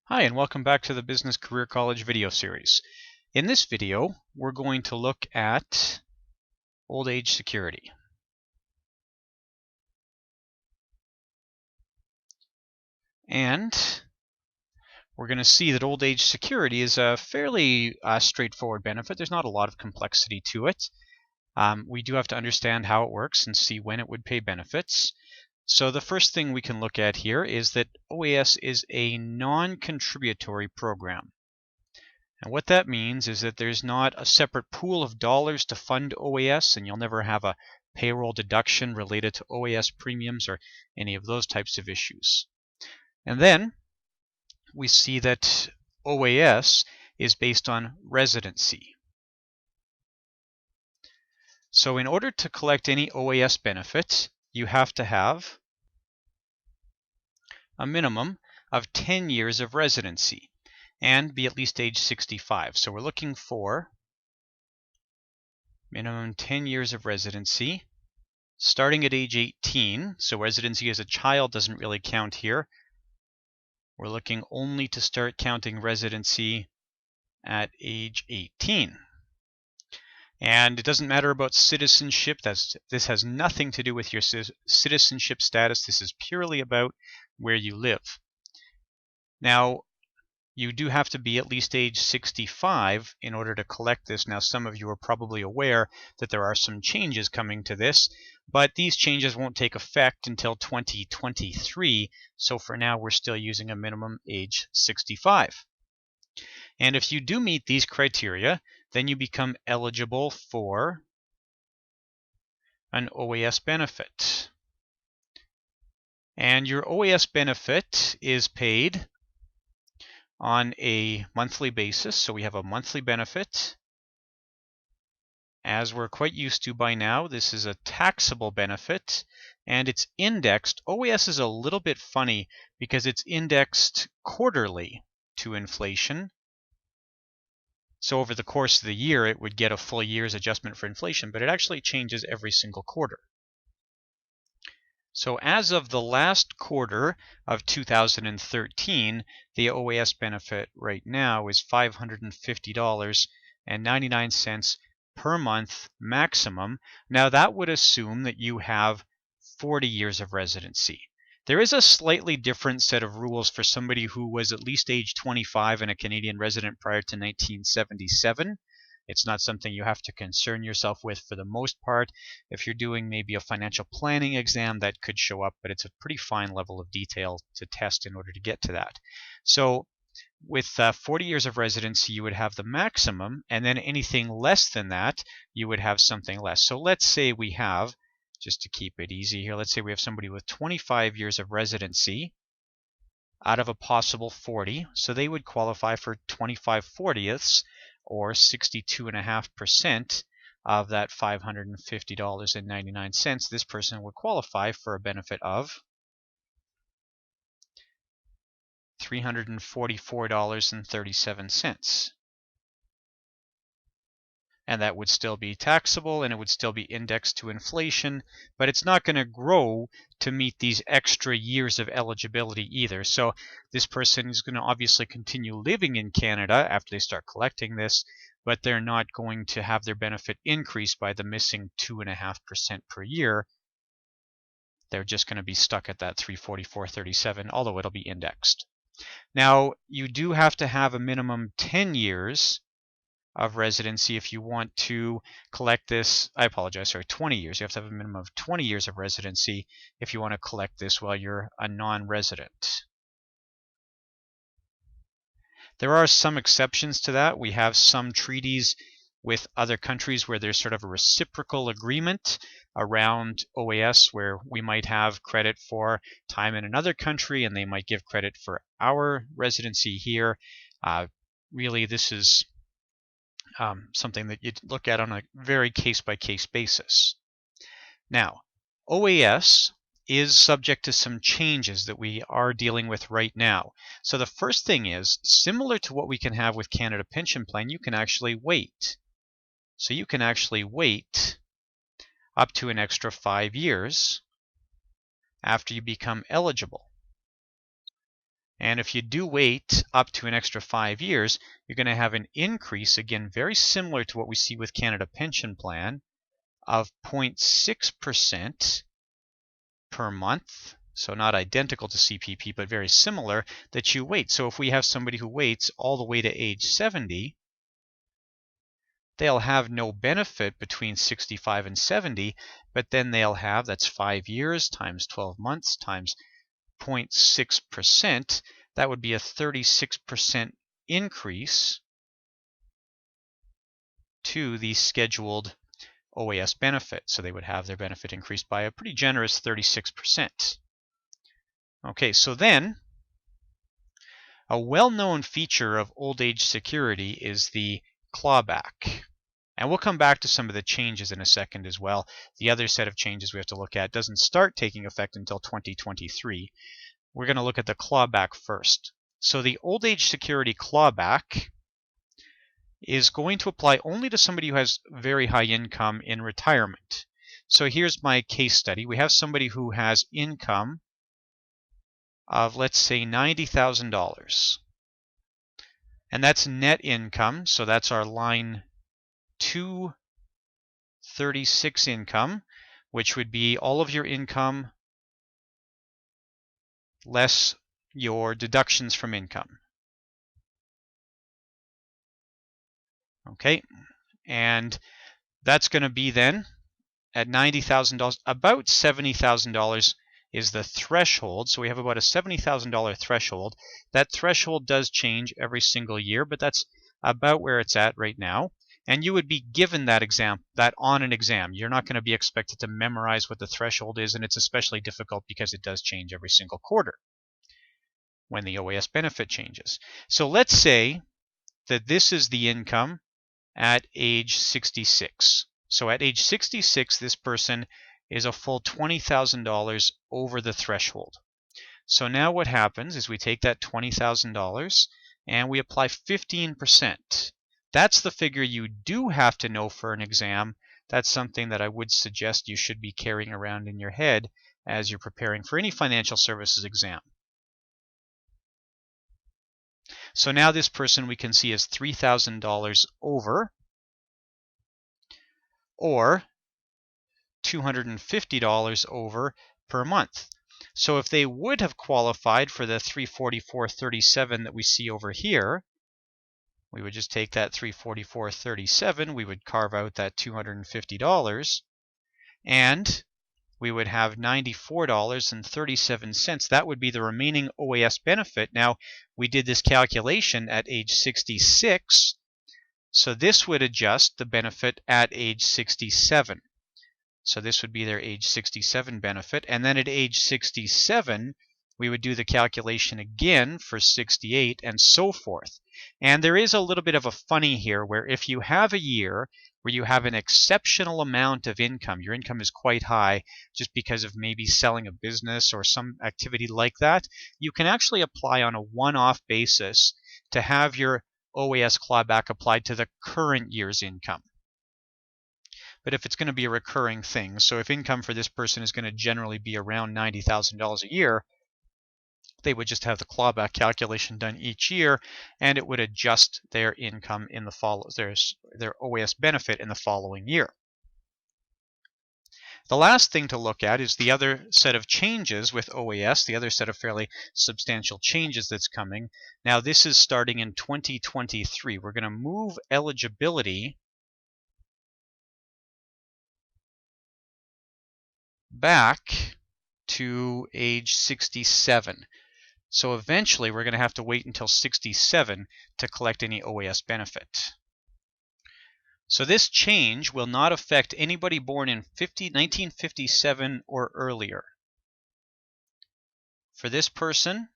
Hi, and welcome back to the Business Career College video series. In this video, we're going to look at old age security. And we're going to see that old age security is a fairly straightforward benefit. There's not a lot of complexity to it. We do have to understand how it works and see when it would pay benefits. So the first thing we can look at here is that OAS is a non-contributory program. And what that means is that there's not a separate pool of dollars to fund OAS, and you'll never have a payroll deduction related to OAS premiums or any of those types of issues. And then we see that OAS is based on residency. So in order to collect any OAS benefit, you have to have a minimum of 10 years of residency and be at least age 65. So we're looking for minimum 10 years of residency starting at age 18. So residency as a child doesn't really count here. We're looking only to start counting residency at age 18. And it doesn't matter about citizenship. This has nothing to do with your citizenship status. This is purely about where you live. Now, you do have to be at least age 65 in order to collect this. Now, some of you are probably aware that there are some changes coming to this, but these changes won't take effect until 2023. So for now, we're still using a minimum age 65. And if you do meet these criteria, then you become eligible for an OAS benefit. And your OAS benefit is paid on a monthly basis. So we have a monthly benefit. As we're quite used to by now, this is a taxable benefit and it's indexed. OAS is a little bit funny because it's indexed quarterly to inflation. So over the course of the year, it would get a full year's adjustment for inflation, but it actually changes every single quarter. So as of the last quarter of 2013, the OAS benefit right now is $550.99 per month maximum. Now that would assume that you have 40 years of residency. There is a slightly different set of rules for somebody who was at least age 25 and a Canadian resident prior to 1977. It's not something you have to concern yourself with for the most part. If you're doing maybe a financial planning exam, that could show up, but it's a pretty fine level of detail to test in order to get to that. So with 40 years of residency, you would have the maximum, and then anything less than that, you would have something less. So let's say we have, just to keep it easy here, let's say we have somebody with 25 years of residency out of a possible 40. So they would qualify for 25/40ths, or 62.5% of that $550.99. This person would qualify for a benefit of $344.37. And that would still be taxable and it would still be indexed to inflation, but it's not going to grow to meet these extra years of eligibility either. So this person is going to obviously continue living in Canada after they start collecting this, but they're not going to have their benefit increase by the missing 2.5% per year. They're just going to be stuck at that $344.37, although it'll be indexed. Now, you do have to have a minimum 10 years of residency if you want to collect this. 20 years. You have to have a minimum of 20 years of residency if you want to collect this while you're a non-resident. There are some exceptions to that. We have some treaties with other countries where there's sort of a reciprocal agreement around OAS where we might have credit for time in another country and they might give credit for our residency here. Really, this is something that you look at on a very case-by-case basis. Now, OAS is subject to some changes that we are dealing with right now. So the first thing is, similar to what we can have with Canada Pension Plan, you can actually wait. So you can actually wait up to an extra 5 years after you become eligible. And if you do wait up to an extra 5 years, you're going to have an increase, again, very similar to what we see with Canada Pension Plan, of 0.6% per month. So not identical to CPP, but very similar, that you wait. So if we have somebody who waits all the way to age 70, they'll have no benefit between 65 and 70, but then they'll have, that's 5 years times 12 months times 0.6%. That would be a 36% increase to the scheduled OAS benefit. So they would have their benefit increased by a pretty generous 36%. Okay, so then a well-known feature of old age security is the clawback. And we'll come back to some of the changes in a second as well. The other set of changes we have to look at doesn't start taking effect until 2023. We're going to look at the clawback first. So the old age security clawback is going to apply only to somebody who has very high income in retirement. So here's my case study. We have somebody who has income of, let's say, $90,000. And that's net income, so that's our line 236 income, which would be all of your income less your deductions from income. Okay, and that's going to be then at $90,000, about $70,000 is the threshold. So we have about a $70,000 threshold. That threshold does change every single year, but that's about where it's at right now. And you would be given that on an exam. You're not going to be expected to memorize what the threshold is, and it's especially difficult because it does change every single quarter when the OAS benefit changes. So let's say that this is the income at age 66. So at age 66, this person is a full $20,000 over the threshold. So now what happens is we take that $20,000 and we apply 15%. That's the figure you do have to know for an exam. That's something that I would suggest you should be carrying around in your head as you're preparing for any financial services exam. So now this person we can see is $3,000 over, or $250 over per month. So if they would have qualified for the $344.37 that we see over here, we would just take that $344.37, we would carve out that $250, and we would have $94.37. That would be the remaining OAS benefit. Now, we did this calculation at age 66, so this would adjust the benefit at age 67. So this would be their age 67 benefit. And then at age 67, we would do the calculation again for 68 and so forth. And there is a little bit of a funny here where if you have a year where you have an exceptional amount of income, your income is quite high just because of maybe selling a business or some activity like that, you can actually apply on a one-off basis to have your OAS clawback applied to the current year's income. But if it's going to be a recurring thing, so if income for this person is going to generally be around $90,000 a year, they would just have the clawback calculation done each year, and it would adjust their income in the their OAS benefit in the following year. The last thing to look at is the other set of changes with OAS, the other set of fairly substantial changes that's coming. Now this is starting in 2023. We're going to move eligibility back to age 67. So eventually we're going to have to wait until 67 to collect any OAS benefit. So this change will not affect anybody born in 1957 or earlier. For this person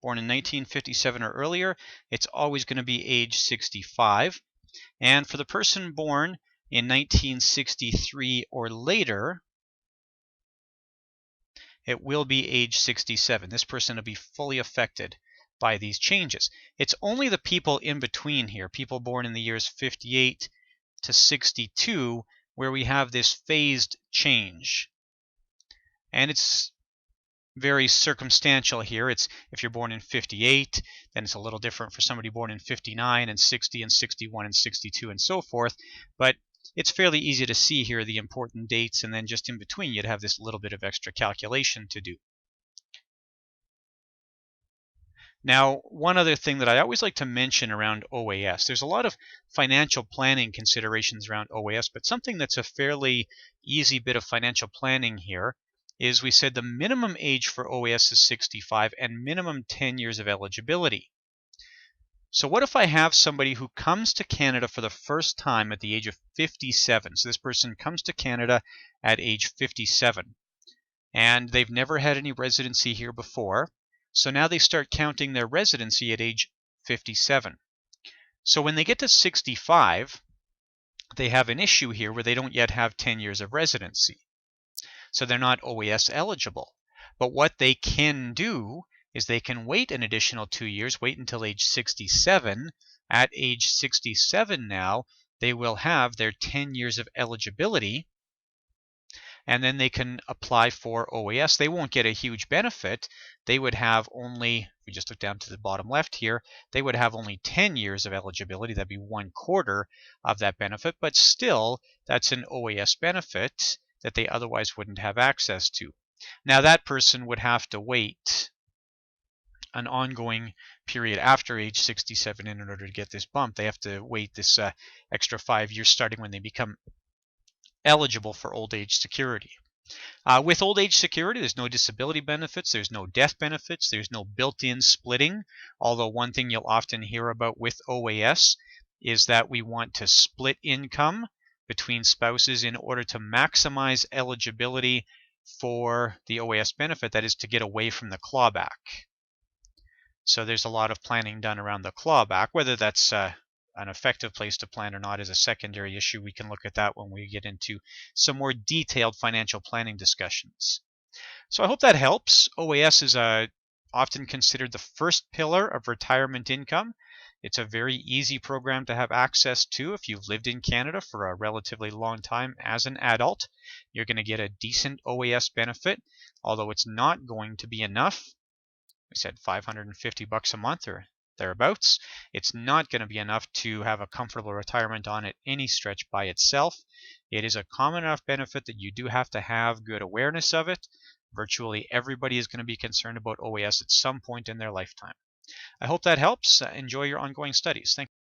born in 1957 or earlier, it's always going to be age 65. And for the person born in 1963 or later, it will be age 67. This person will be fully affected by these changes. It's only the people in between here, people born in the years 58 to 62, where we have this phased change. And it's very circumstantial here. It's if you're born in 58, then it's a little different for somebody born in 59 and 60 and 61 and 62 and so forth. But it's fairly easy to see here the important dates, and then just in between you'd have this little bit of extra calculation to do. Now, one other thing that I always like to mention around OAS, there's a lot of financial planning considerations around OAS, but something that's a fairly easy bit of financial planning here is we said the minimum age for OAS is 65 and minimum 10 years of eligibility. So what if I have somebody who comes to Canada for the first time at the age of 57? So this person comes to Canada at age 57, and they've never had any residency here before. So now they start counting their residency at age 57. So when they get to 65, they have an issue here where they don't yet have 10 years of residency. So they're not OAS eligible. But what they can do is they can wait an additional 2 years, wait until age 67. At age 67 now, they will have their 10 years of eligibility, and then they can apply for OAS. They won't get a huge benefit. They would have only, if we just look down to the bottom left here, they would have only 10 years of eligibility. That'd be 1/4 of that benefit, but still, that's an OAS benefit that they otherwise wouldn't have access to. Now, that person would have to wait an ongoing period after age 67 in order to get this bump. They have to wait this extra 5 years starting when they become eligible for old age security. With old age security, there's no disability benefits, there's no death benefits, there's no built-in splitting, although one thing you'll often hear about with OAS is that we want to split income between spouses in order to maximize eligibility for the OAS benefit, that is to get away from the clawback. So there's a lot of planning done around the clawback. Whether that's an effective place to plan or not is a secondary issue. We can look at that when we get into some more detailed financial planning discussions. So I hope that helps. OAS is often considered the first pillar of retirement income. It's a very easy program to have access to if you've lived in Canada for a relatively long time as an adult. You're going to get a decent OAS benefit, although it's not going to be enough. We said $550 a month or thereabouts. It's not going to be enough to have a comfortable retirement on it any stretch by itself. It is a common enough benefit that you do have to have good awareness of it. Virtually everybody is going to be concerned about OAS at some point in their lifetime. I hope that helps. Enjoy your ongoing studies. Thank you.